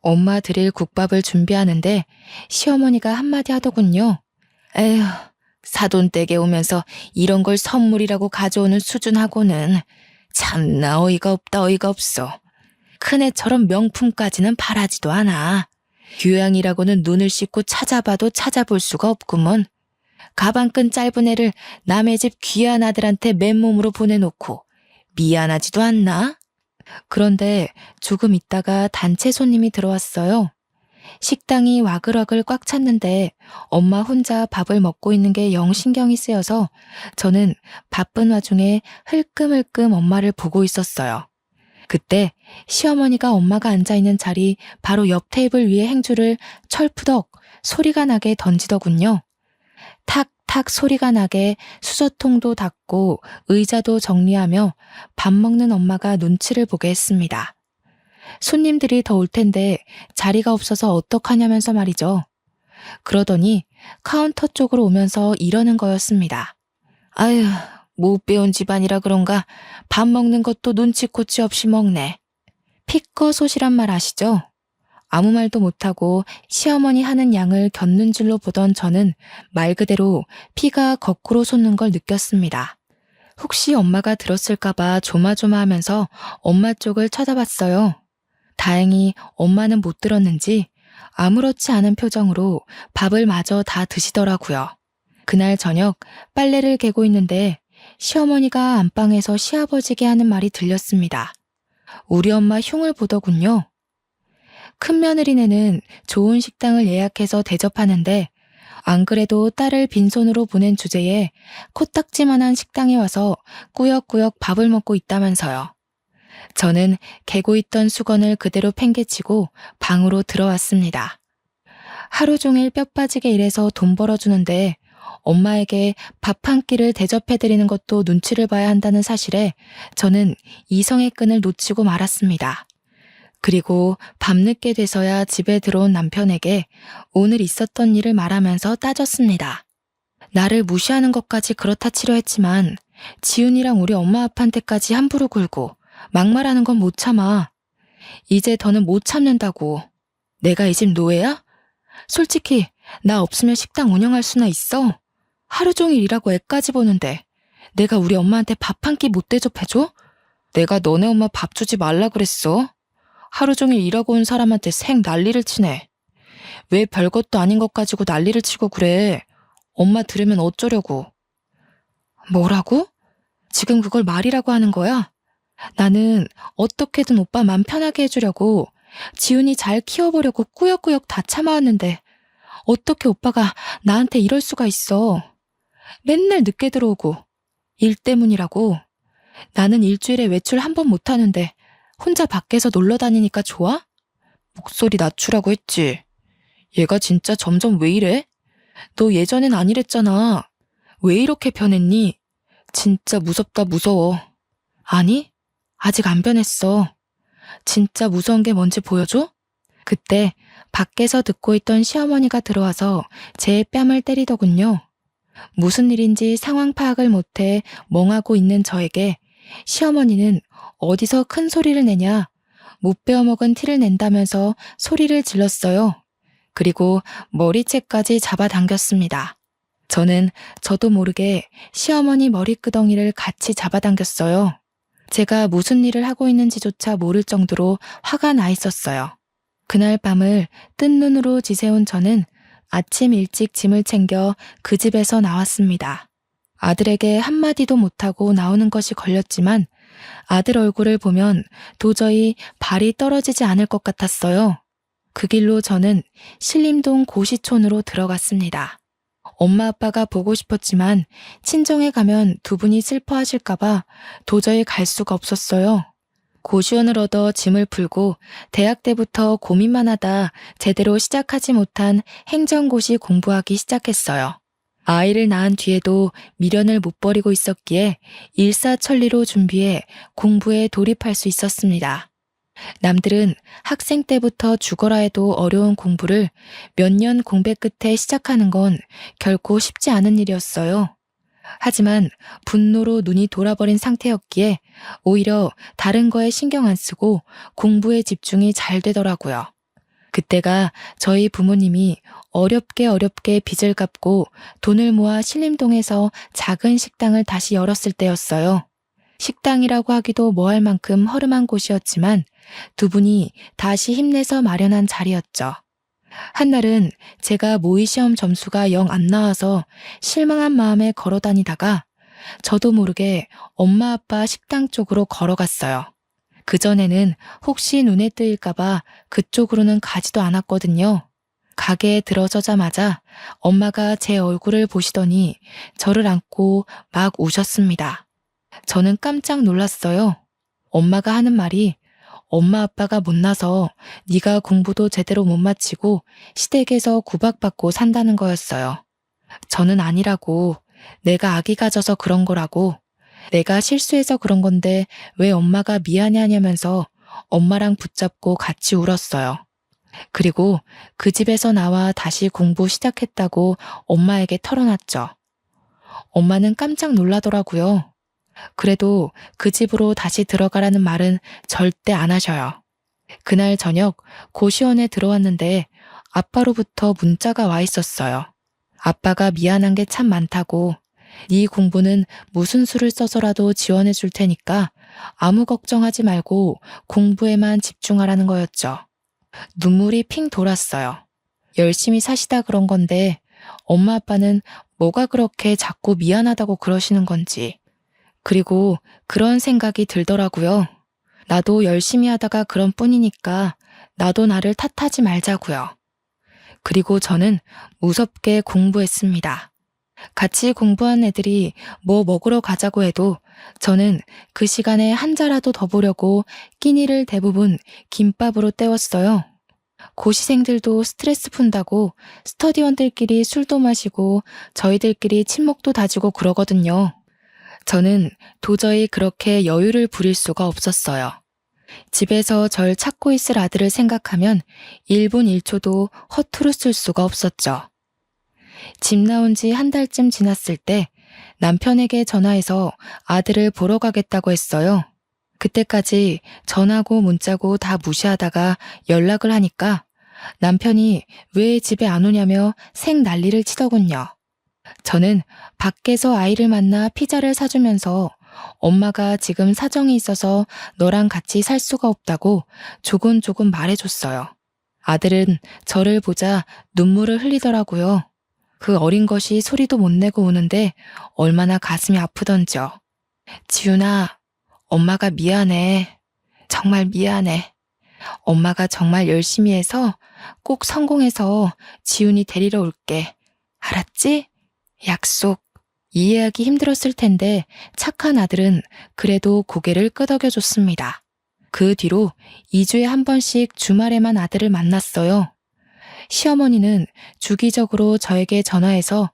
엄마 드릴 국밥을 준비하는데 시어머니가 한마디 하더군요. 에휴, 사돈댁에 오면서 이런 걸 선물이라고 가져오는 수준하고는 참나 어이가 없다 어이가 없어. 큰애처럼 명품까지는 바라지도 않아. 교양이라고는 눈을 씻고 찾아봐도 찾아볼 수가 없구먼. 가방끈 짧은 애를 남의 집 귀한 아들한테 맨몸으로 보내놓고 미안하지도 않나? 그런데 조금 있다가 단체 손님이 들어왔어요. 식당이 와글와글 꽉 찼는데 엄마 혼자 밥을 먹고 있는 게 영 신경이 쓰여서 저는 바쁜 와중에 흘끔흘끔 엄마를 보고 있었어요. 그때 시어머니가 엄마가 앉아있는 자리 바로 옆 테이블 위에 행주를 철푸덕 소리가 나게 던지더군요. 탁탁 소리가 나게 수저통도 닦고 의자도 정리하며 밥 먹는 엄마가 눈치를 보게 했습니다. 손님들이 더 올 텐데 자리가 없어서 어떡하냐면서 말이죠. 그러더니 카운터 쪽으로 오면서 이러는 거였습니다. 아휴, 못 배운 집안이라 그런가 밥 먹는 것도 눈치코치 없이 먹네. 피꺼소시란 말 아시죠? 아무 말도 못하고 시어머니 하는 양을 곁눈 질로 보던 저는 말 그대로 피가 거꾸로 솟는 걸 느꼈습니다. 혹시 엄마가 들었을까봐 조마조마하면서 엄마 쪽을 쳐다봤어요. 다행히 엄마는 못 들었는지 아무렇지 않은 표정으로 밥을 마저 다 드시더라고요. 그날 저녁 빨래를 개고 있는데 시어머니가 안방에서 시아버지게 하는 말이 들렸습니다. 우리 엄마 흉을 보더군요. 큰 며느리네는 좋은 식당을 예약해서 대접하는데 안 그래도 딸을 빈손으로 보낸 주제에 코딱지만한 식당에 와서 꾸역꾸역 밥을 먹고 있다면서요. 저는 개고 있던 수건을 그대로 팽개치고 방으로 들어왔습니다. 하루 종일 뼈 빠지게 일해서 돈 벌어주는데 엄마에게 밥 한 끼를 대접해드리는 것도 눈치를 봐야 한다는 사실에 저는 이성의 끈을 놓치고 말았습니다. 그리고 밤늦게 돼서야 집에 들어온 남편에게 오늘 있었던 일을 말하면서 따졌습니다. 나를 무시하는 것까지 그렇다 치려 했지만 지훈이랑 우리 엄마 아빠한테까지 함부로 굴고 막말하는 건 못 참아. 이제 더는 못 참는다고. 내가 이 집 노예야? 솔직히 나 없으면 식당 운영할 수나 있어? 하루 종일 일하고 애까지 보는데 내가 우리 엄마한테 밥 한 끼 못 대접해줘? 내가 너네 엄마 밥 주지 말라 그랬어. 하루 종일 일하고 온 사람한테 생 난리를 치네. 왜 별것도 아닌 것 가지고 난리를 치고 그래. 엄마 들으면 어쩌려고. 뭐라고? 지금 그걸 말이라고 하는 거야? 나는 어떻게든 오빠 맘 편하게 해주려고 지훈이 잘 키워보려고 꾸역꾸역 다 참아왔는데 어떻게 오빠가 나한테 이럴 수가 있어. 맨날 늦게 들어오고 일 때문이라고. 나는 일주일에 외출 한 번 못하는데 혼자 밖에서 놀러 다니니까 좋아? 목소리 낮추라고 했지. 얘가 진짜 점점 왜 이래? 너 예전엔 안 이랬잖아. 왜 이렇게 변했니? 진짜 무섭다 무서워. 아니, 아직 안 변했어. 진짜 무서운 게 뭔지 보여줘? 그때 밖에서 듣고 있던 시어머니가 들어와서 제 뺨을 때리더군요. 무슨 일인지 상황 파악을 못해 멍하고 있는 저에게 시어머니는 어디서 큰 소리를 내냐, 못 베어먹은 티를 낸다면서 소리를 질렀어요. 그리고 머리채까지 잡아당겼습니다. 저는 저도 모르게 시어머니 머리끄덩이를 같이 잡아당겼어요. 제가 무슨 일을 하고 있는지조차 모를 정도로 화가 나 있었어요. 그날 밤을 뜬 눈으로 지새운 저는 아침 일찍 짐을 챙겨 그 집에서 나왔습니다. 아들에게 한마디도 못하고 나오는 것이 걸렸지만 아들 얼굴을 보면 도저히 발이 떨어지지 않을 것 같았어요. 그 길로 저는 신림동 고시촌으로 들어갔습니다. 엄마 아빠가 보고 싶었지만 친정에 가면 두 분이 슬퍼하실까봐 도저히 갈 수가 없었어요. 고시원을 얻어 짐을 풀고 대학 때부터 고민만 하다 제대로 시작하지 못한 행정고시 공부하기 시작했어요. 아이를 낳은 뒤에도 미련을 못 버리고 있었기에 일사천리로 준비해 공부에 돌입할 수 있었습니다. 남들은 학생 때부터 죽어라 해도 어려운 공부를 몇 년 공백 끝에 시작하는 건 결코 쉽지 않은 일이었어요. 하지만 분노로 눈이 돌아버린 상태였기에 오히려 다른 거에 신경 안 쓰고 공부에 집중이 잘 되더라고요. 그때가 저희 부모님이 어렵게 빚을 갚고 돈을 모아 신림동에서 작은 식당을 다시 열었을 때였어요. 식당이라고 하기도 뭐할 만큼 허름한 곳이었지만 두 분이 다시 힘내서 마련한 자리였죠. 한날은 제가 모의시험 점수가 영 안 나와서 실망한 마음에 걸어 다니다가 저도 모르게 엄마 아빠 식당 쪽으로 걸어갔어요. 그전에는 혹시 눈에 뜨일까봐 그쪽으로는 가지도 않았거든요. 가게에 들어서자마자 엄마가 제 얼굴을 보시더니 저를 안고 막 우셨습니다. 저는 깜짝 놀랐어요. 엄마가 하는 말이 엄마 아빠가 못나서 네가 공부도 제대로 못 마치고 시댁에서 구박받고 산다는 거였어요. 저는 아니라고, 내가 악이 가져서 그런 거라고, 내가 실수해서 그런 건데 왜 엄마가 미안해 하냐면서 엄마랑 붙잡고 같이 울었어요. 그리고 그 집에서 나와 다시 공부 시작했다고 엄마에게 털어놨죠. 엄마는 깜짝 놀라더라고요. 그래도 그 집으로 다시 들어가라는 말은 절대 안 하셔요. 그날 저녁 고시원에 들어왔는데 아빠로부터 문자가 와 있었어요. 아빠가 미안한 게 참 많다고, 네 공부는 무슨 수를 써서라도 지원해 줄 테니까 아무 걱정하지 말고 공부에만 집중하라는 거였죠. 눈물이 핑 돌았어요. 열심히 사시다 그런 건데 엄마 아빠는 뭐가 그렇게 자꾸 미안하다고 그러시는 건지. 그리고 그런 생각이 들더라고요. 나도 열심히 하다가 그런 뿐이니까 나도 나를 탓하지 말자고요. 그리고 저는 무섭게 공부했습니다. 같이 공부한 애들이 뭐 먹으러 가자고 해도 저는 그 시간에 한 자라도 더 보려고 끼니를 대부분 김밥으로 때웠어요. 고시생들도 스트레스 푼다고 스터디원들끼리 술도 마시고 저희들끼리 친목도 다지고 그러거든요. 저는 도저히 그렇게 여유를 부릴 수가 없었어요. 집에서 절 찾고 있을 아들을 생각하면 1분 1초도 허투루 쓸 수가 없었죠. 집 나온 지 한 달쯤 지났을 때 남편에게 전화해서 아들을 보러 가겠다고 했어요. 그때까지 전화고 문자고 다 무시하다가 연락을 하니까 남편이 왜 집에 안 오냐며 생 난리를 치더군요. 저는 밖에서 아이를 만나 피자를 사주면서 엄마가 지금 사정이 있어서 너랑 같이 살 수가 없다고 조곤조곤 말해줬어요. 아들은 저를 보자 눈물을 흘리더라고요. 그 어린 것이 소리도 못 내고 우는데 얼마나 가슴이 아프던지요. 지훈아, 엄마가 미안해. 정말 미안해. 엄마가 정말 열심히 해서 꼭 성공해서 지훈이 데리러 올게. 알았지? 약속. 이해하기 힘들었을 텐데 착한 아들은 그래도 고개를 끄덕여줬습니다. 그 뒤로 2주에 한 번씩 주말에만 아들을 만났어요. 시어머니는 주기적으로 저에게 전화해서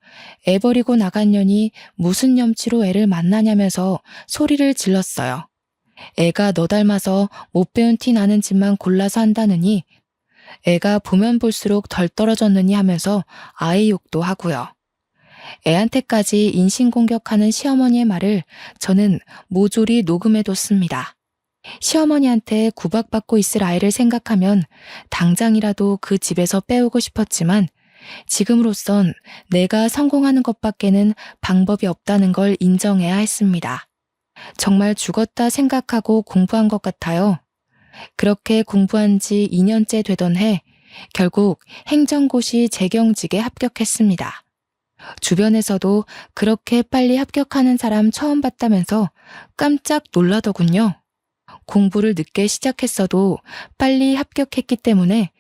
애 버리고 나간 년이 무슨 염치로 애를 만나냐면서 소리를 질렀어요. 애가 너 닮아서 못 배운 티 나는 짓만 골라서 한다느니, 애가 보면 볼수록 덜 떨어졌느니 하면서 아이 욕도 하고요. 애한테까지 인신공격하는 시어머니의 말을 저는 모조리 녹음해뒀습니다. 시어머니한테 구박받고 있을 아이를 생각하면 당장이라도 그 집에서 빼오고 싶었지만 지금으로선 내가 성공하는 것밖에는 방법이 없다는 걸 인정해야 했습니다. 정말 죽었다 생각하고 공부한 것 같아요. 그렇게 공부한 지 2년째 되던 해 결국 행정고시 재경직에 합격했습니다. 주변에서도 그렇게 빨리 합격하는 사람 처음 봤다면서 깜짝 놀라더군요. 공부를 늦게 시작했어도 빨리 합격했기 때문에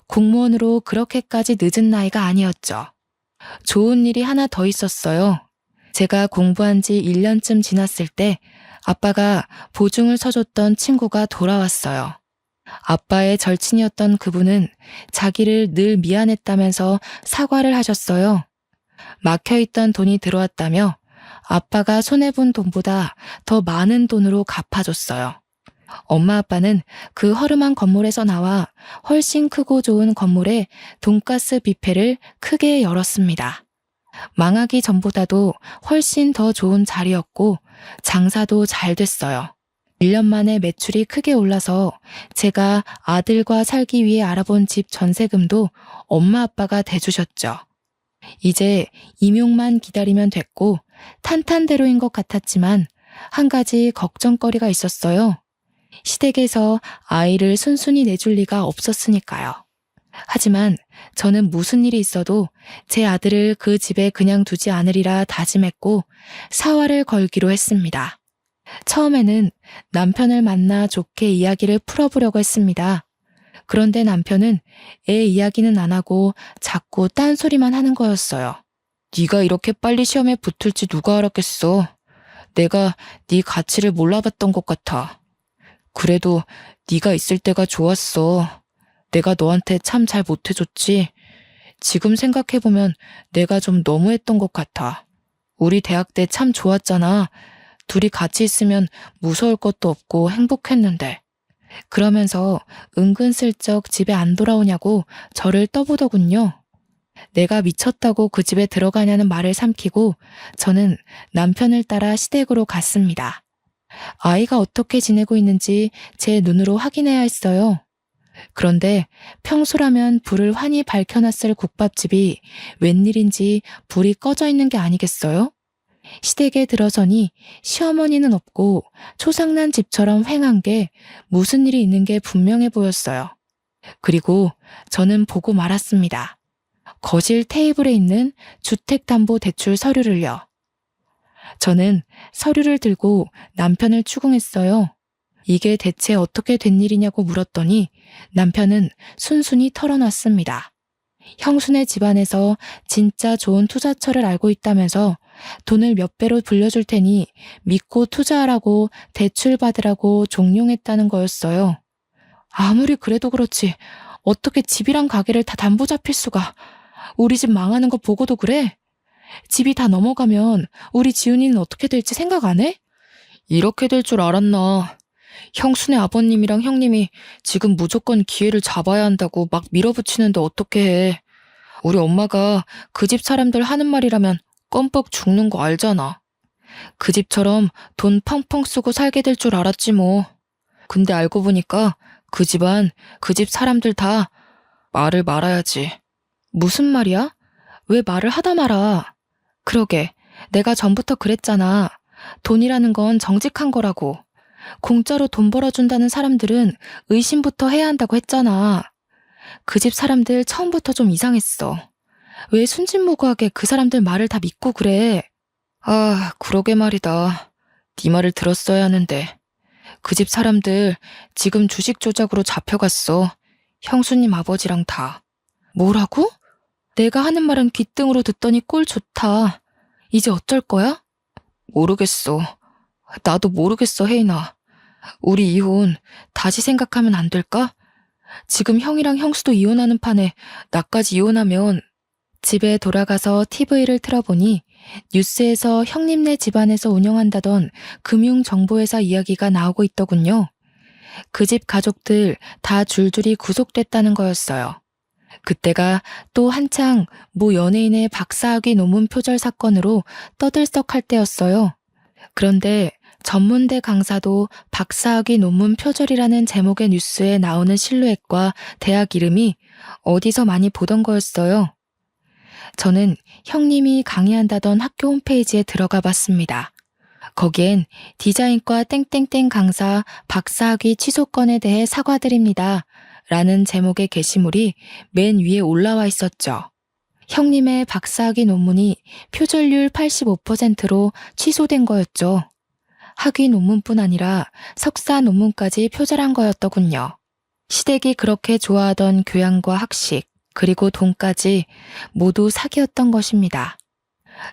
공무원으로 그렇게까지 늦은 나이가 아니었죠. 좋은 일이 하나 더 있었어요. 제가 공부한 지 1년쯤 지났을 때 아빠가 보증을 서줬던 친구가 돌아왔어요. 아빠의 절친이었던 그분은 자기를 늘 미안했다면서 사과를 하셨어요. 막혀있던 돈이 들어왔다며 아빠가 손해본 돈보다 더 많은 돈으로 갚아줬어요. 엄마 아빠는 그 허름한 건물에서 나와 훨씬 크고 좋은 건물에 돈가스 뷔페를 크게 열었습니다. 망하기 전보다도 훨씬 더 좋은 자리였고 장사도 잘 됐어요. 1년 만에 매출이 크게 올라서 제가 아들과 살기 위해 알아본 집 전세금도 엄마 아빠가 대주셨죠. 이제 임용만 기다리면 됐고 탄탄대로인 것 같았지만 한 가지 걱정거리가 있었어요. 시댁에서 아이를 순순히 내줄 리가 없었으니까요. 하지만 저는 무슨 일이 있어도 제 아들을 그 집에 그냥 두지 않으리라 다짐했고 사활을 걸기로 했습니다. 처음에는 남편을 만나 좋게 이야기를 풀어보려고 했습니다. 그런데 남편은 애 이야기는 안 하고 자꾸 딴소리만 하는 거였어요. 네가 이렇게 빨리 시험에 붙을지 누가 알았겠어. 내가 네 가치를 몰라봤던 것 같아. 그래도 네가 있을 때가 좋았어. 내가 너한테 참 잘 못해줬지. 지금 생각해보면 내가 좀 너무했던 것 같아. 우리 대학 때 참 좋았잖아. 둘이 같이 있으면 무서울 것도 없고 행복했는데. 그러면서 은근슬쩍 집에 안 돌아오냐고 저를 떠보더군요. 내가 미쳤다고 그 집에 들어가냐는 말을 삼키고 저는 남편을 따라 시댁으로 갔습니다. 아이가 어떻게 지내고 있는지 제 눈으로 확인해야 했어요. 그런데 평소라면 불을 환히 밝혀놨을 국밥집이 웬일인지 불이 꺼져 있는 게 아니겠어요? 시댁에 들어서니 시어머니는 없고 초상난 집처럼 휑한 게 무슨 일이 있는 게 분명해 보였어요. 그리고 저는 보고 말았습니다. 거실 테이블에 있는 주택담보대출 서류를요. 저는 서류를 들고 남편을 추궁했어요. 이게 대체 어떻게 된 일이냐고 물었더니 남편은 순순히 털어놨습니다. 형수네 집안에서 진짜 좋은 투자처를 알고 있다면서 돈을 몇 배로 불려줄 테니 믿고 투자하라고 대출 받으라고 종용했다는 거였어요. 아무리 그래도 그렇지 어떻게 집이랑 가게를 다 담보 잡힐 수가. 우리 집 망하는 거 보고도 그래? 집이 다 넘어가면 우리 지훈이는 어떻게 될지 생각 안 해? 이렇게 될 줄 알았나. 형수네 아버님이랑 형님이 지금 무조건 기회를 잡아야 한다고 막 밀어붙이는데 어떻게 해. 우리 엄마가 그 집 사람들 하는 말이라면 껌뻑 죽는 거 알잖아. 그 집처럼 돈 펑펑 쓰고 살게 될 줄 알았지 뭐. 근데 알고 보니까 그 집안, 그 집 사람들 다 말을 말아야지. 무슨 말이야? 왜 말을 하다 말아? 그러게, 내가 전부터 그랬잖아. 돈이라는 건 정직한 거라고. 공짜로 돈 벌어준다는 사람들은 의심부터 해야 한다고 했잖아. 그 집 사람들 처음부터 좀 이상했어. 왜 순진무구하게 그 사람들 말을 다 믿고 그래? 아, 그러게 말이다. 네 말을 들었어야 하는데. 그 집 사람들 지금 주식 조작으로 잡혀갔어. 형수님 아버지랑 다. 뭐라고? 내가 하는 말은 귓등으로 듣더니 꼴 좋다. 이제 어쩔 거야? 모르겠어. 나도 모르겠어, 혜인아. 우리 이혼 다시 생각하면 안 될까? 지금 형이랑 형수도 이혼하는 판에 나까지 이혼하면. 집에 돌아가서 TV를 틀어보니 뉴스에서 형님네 집안에서 운영한다던 금융정보회사 이야기가 나오고 있더군요. 그 집 가족들 다 줄줄이 구속됐다는 거였어요. 그때가 또 한창 모 연예인의 박사학위 논문 표절 사건으로 떠들썩할 때였어요. 그런데 전문대 강사도 박사학위 논문 표절이라는 제목의 뉴스에 나오는 실루엣과 대학 이름이 어디서 많이 보던 거였어요. 저는 형님이 강의한다던 학교 홈페이지에 들어가 봤습니다. 거기엔 디자인과 땡땡땡 강사 박사학위 취소건에 대해 사과드립니다. 라는 제목의 게시물이 맨 위에 올라와 있었죠. 형님의 박사학위 논문이 표절률 85%로 취소된 거였죠. 학위 논문뿐 아니라 석사 논문까지 표절한 거였더군요. 시댁이 그렇게 좋아하던 교양과 학식, 그리고 돈까지 모두 사기였던 것입니다.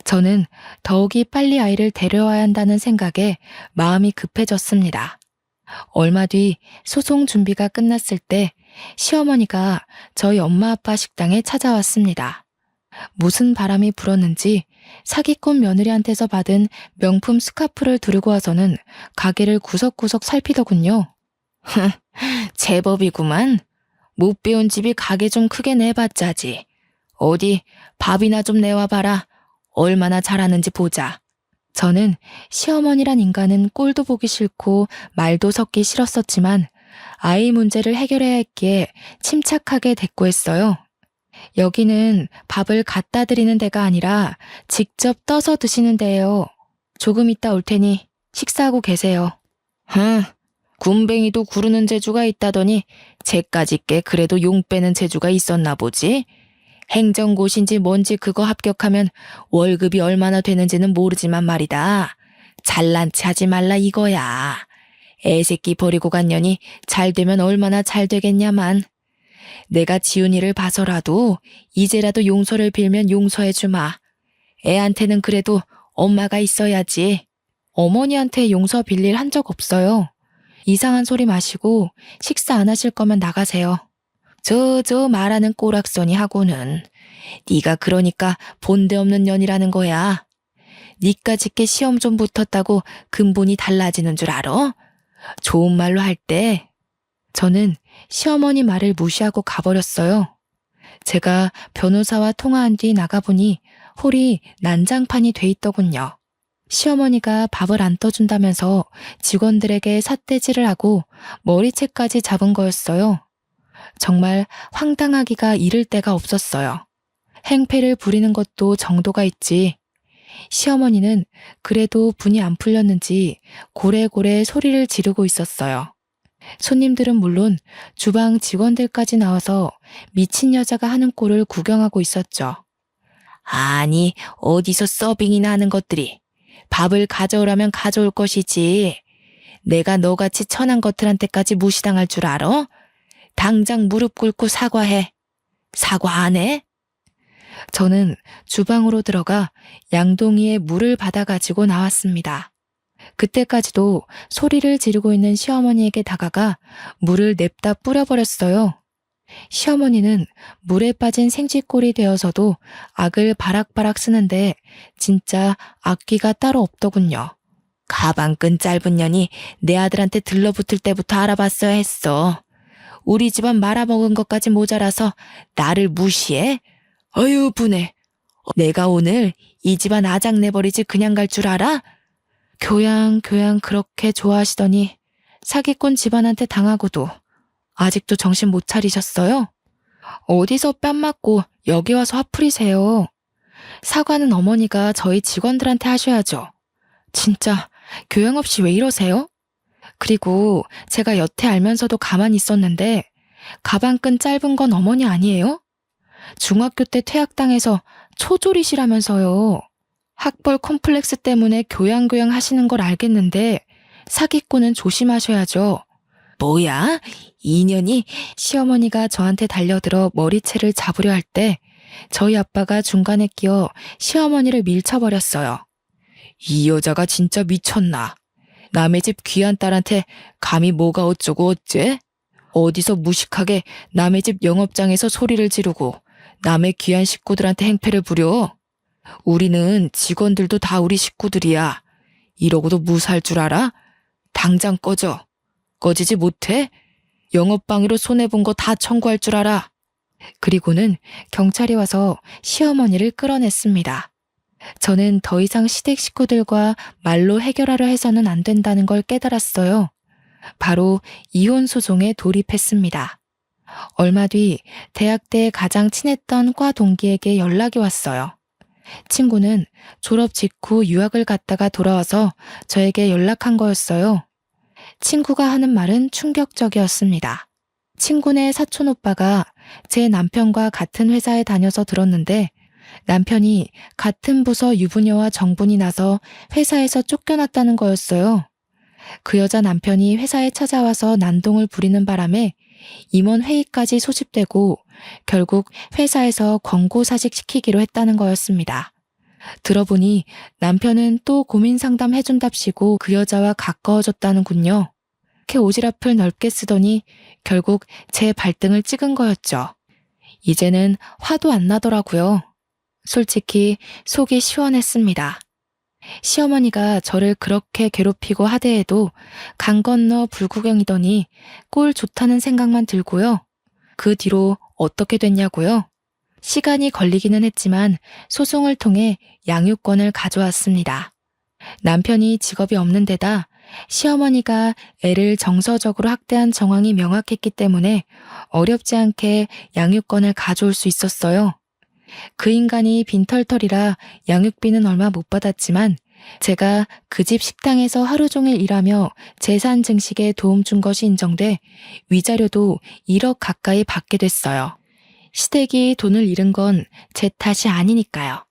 저는 더욱이 빨리 아이를 데려와야 한다는 생각에 마음이 급해졌습니다. 얼마 뒤 소송 준비가 끝났을 때 시어머니가 저희 엄마 아빠 식당에 찾아왔습니다. 무슨 바람이 불었는지 사기꾼 며느리한테서 받은 명품 스카프를 두르고 와서는 가게를 구석구석 살피더군요. 제법이구만. 못 배운 집이 가게 좀 크게 내봤자지. 어디 밥이나 좀 내와봐라. 얼마나 잘하는지 보자. 저는 시어머니란 인간은 꼴도 보기 싫고 말도 섞기 싫었었지만 아이 문제를 해결해야 했기에 침착하게 대꾸했어요. 여기는 밥을 갖다 드리는 데가 아니라 직접 떠서 드시는 데예요. 조금 있다 올 테니 식사하고 계세요. 군뱅이도 구르는 재주가 있다더니 쟤까지 게 그래도 용 빼는 재주가 있었나 보지? 행정고시인지 뭔지 그거 합격하면 월급이 얼마나 되는지는 모르지만 말이다. 잘난 체 하지 말라 이거야. 애새끼 버리고 간 년이 잘 되면 얼마나 잘 되겠냐만. 내가 지훈이를 봐서라도 이제라도 용서를 빌면 용서해주마. 애한테는 그래도 엄마가 있어야지. 어머니한테 용서 빌릴 한 적 없어요. 이상한 소리 마시고 식사 안 하실 거면 나가세요. 저 말하는 꼬락서니 하고는 네가 그러니까 본데 없는 년이라는 거야. 니까짓게 시험 좀 붙었다고 근본이 달라지는 줄 알아? 좋은 말로 할 때 저는 시어머니 말을 무시하고 가버렸어요. 제가 변호사와 통화한 뒤 나가보니 홀이 난장판이 돼 있더군요. 시어머니가 밥을 안 떠준다면서 직원들에게 삿대질을 하고 머리채까지 잡은 거였어요. 정말 황당하기가 이를 데가 없었어요. 행패를 부리는 것도 정도가 있지. 시어머니는 그래도 분이 안 풀렸는지 고래고래 소리를 지르고 있었어요. 손님들은 물론 주방 직원들까지 나와서 미친 여자가 하는 꼴을 구경하고 있었죠. 아니, 어디서 서빙이나 하는 것들이. 밥을 가져오라면 가져올 것이지. 내가 너같이 천한 것들한테까지 무시당할 줄 알아? 당장 무릎 꿇고 사과해. 사과 안 해? 저는 주방으로 들어가 양동이에 물을 받아가지고 나왔습니다. 그때까지도 소리를 지르고 있는 시어머니에게 다가가 물을 냅다 뿌려버렸어요. 시어머니는 물에 빠진 생쥐꼴이 되어서도 악을 바락바락 쓰는데 진짜 악귀가 따로 없더군요. 가방끈 짧은 년이 내 아들한테 들러붙을 때부터 알아봤어야 했어. 우리 집안 말아먹은 것까지 모자라서 나를 무시해? 어휴 분해. 내가 오늘 이 집안 아장 내버리지 그냥 갈 줄 알아? 교양 그렇게 좋아하시더니 사기꾼 집안한테 당하고도 아직도 정신 못 차리셨어요? 어디서 뺨 맞고 여기 와서 화풀이세요. 사과는 어머니가 저희 직원들한테 하셔야죠. 진짜 교양 없이 왜 이러세요? 그리고 제가 여태 알면서도 가만히 있었는데 가방끈 짧은 건 어머니 아니에요? 중학교 때 퇴학당해서 초졸이시라면서요. 학벌 콤플렉스 때문에 교양 하시는 걸 알겠는데 사기꾼은 조심하셔야죠. 뭐야? 인연이 시어머니가 저한테 달려들어 머리채를 잡으려 할 때 저희 아빠가 중간에 끼어 시어머니를 밀쳐버렸어요. 이 여자가 진짜 미쳤나? 남의 집 귀한 딸한테 감히 뭐가 어쩌고 어째? 어디서 무식하게 남의 집 영업장에서 소리를 지르고 남의 귀한 식구들한테 행패를 부려? 우리는 직원들도 다 우리 식구들이야. 이러고도 무사할 줄 알아? 당장 꺼져. 꺼지지 못해? 영업방해로 손해본 거 다 청구할 줄 알아. 그리고는 경찰이 와서 시어머니를 끌어냈습니다. 저는 더 이상 시댁 식구들과 말로 해결하려 해서는 안 된다는 걸 깨달았어요. 바로 이혼 소송에 돌입했습니다. 얼마 뒤 대학 때 가장 친했던 과 동기에게 연락이 왔어요. 친구는 졸업 직후 유학을 갔다가 돌아와서 저에게 연락한 거였어요. 친구가 하는 말은 충격적이었습니다. 친구네 사촌 오빠가 제 남편과 같은 회사에 다녀서 들었는데 남편이 같은 부서 유부녀와 정분이 나서 회사에서 쫓겨났다는 거였어요. 그 여자 남편이 회사에 찾아와서 난동을 부리는 바람에 임원 회의까지 소집되고 결국 회사에서 권고사직 시키기로 했다는 거였습니다. 들어보니 남편은 또 고민 상담 해준답시고 그 여자와 가까워졌다는군요. 이렇게 오지랖을 넓게 쓰더니 결국 제 발등을 찍은 거였죠. 이제는 화도 안 나더라고요. 솔직히 속이 시원했습니다. 시어머니가 저를 그렇게 괴롭히고 하대해도 강 건너 불구경이더니 꼴 좋다는 생각만 들고요. 그 뒤로 어떻게 됐냐고요? 시간이 걸리기는 했지만 소송을 통해 양육권을 가져왔습니다. 남편이 직업이 없는 데다 시어머니가 애를 정서적으로 학대한 정황이 명확했기 때문에 어렵지 않게 양육권을 가져올 수 있었어요. 그 인간이 빈털털이라 양육비는 얼마 못 받았지만 제가 그 집 식당에서 하루 종일 일하며 재산 증식에 도움 준 것이 인정돼 위자료도 1억 가까이 받게 됐어요. 시댁이 돈을 잃은 건 제 탓이 아니니까요.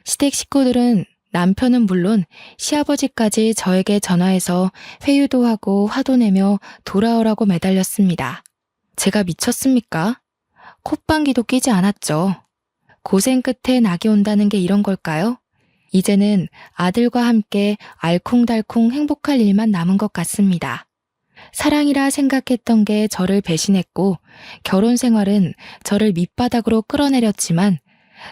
시댁 식구들은 남편은 물론 시아버지까지 저에게 전화해서 회유도 하고 화도 내며 돌아오라고 매달렸습니다. 제가 미쳤습니까? 콧방귀도 끼지 않았죠. 고생 끝에 낙이 온다는 게 이런 걸까요? 이제는 아들과 함께 알콩달콩 행복할 일만 남은 것 같습니다. 사랑이라 생각했던 게 저를 배신했고 결혼 생활은 저를 밑바닥으로 끌어내렸지만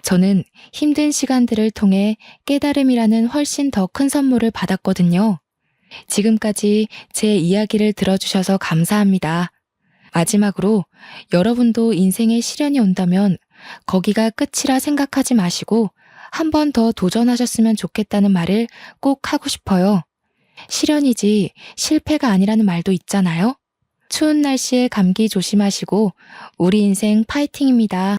저는 힘든 시간들을 통해 깨달음이라는 훨씬 더 큰 선물을 받았거든요. 지금까지 제 이야기를 들어주셔서 감사합니다. 마지막으로 여러분도 인생에 시련이 온다면 거기가 끝이라 생각하지 마시고 한 번 더 도전하셨으면 좋겠다는 말을 꼭 하고 싶어요. 시련이지 실패가 아니라는 말도 있잖아요. 추운 날씨에 감기 조심하시고 우리 인생 파이팅입니다.